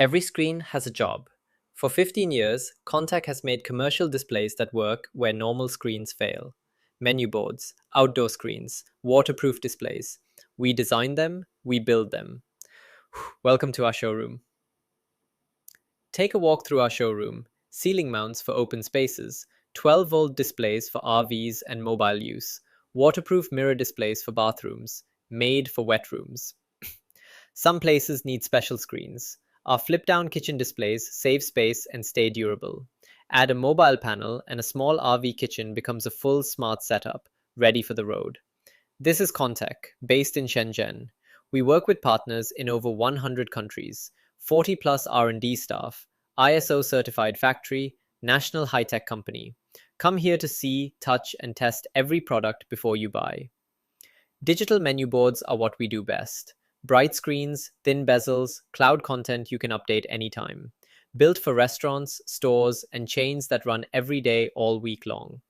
Every screen has a job. For 15 years, Kontech has made commercial displays that work where normal screens fail. Menu boards, outdoor screens, waterproof displays. We design them, we build them. Welcome to our showroom. Take a walk through our showroom. Ceiling mounts for open spaces, 12-volt displays for RVs and mobile use, waterproof mirror displays for bathrooms, made for wet rooms. Some places need special screens. Our flip-down kitchen displays save space and stay durable. Add a mobile panel and a small RV kitchen becomes a full smart setup, ready for the road. This is Kontech, based in Shenzhen. We work with partners in over 100 countries, 40 plus R&D staff, ISO certified factory, national high-tech company. Come here to see, touch, and test every product before you buy. Digital menu boards are what we do best. Bright screens, thin bezels, cloud content you can update anytime. Built for restaurants, stores, and chains that run every day all week long.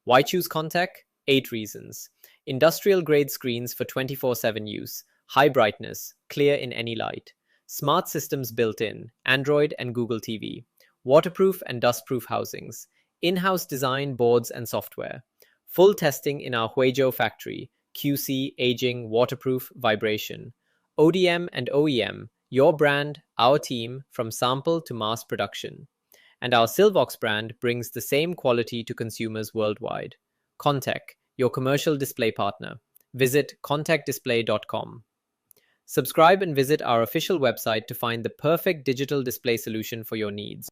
Why choose Kontech? 8 reasons. Industrial grade screens for 24/7 use. High brightness, clear in any light. Smart systems built in, Android and Google TV. Waterproof and dustproof housings. In-house design, boards, and software. Full testing in our Huizhou factory. QC, aging, waterproof, vibration. ODM and OEM, your brand, our team, from sample to mass production. And our Sylvox brand brings the same quality to consumers worldwide. Kontech, your commercial display partner. Visit kontechdisplay.com. Subscribe and visit our official website to find the perfect digital display solution for your needs.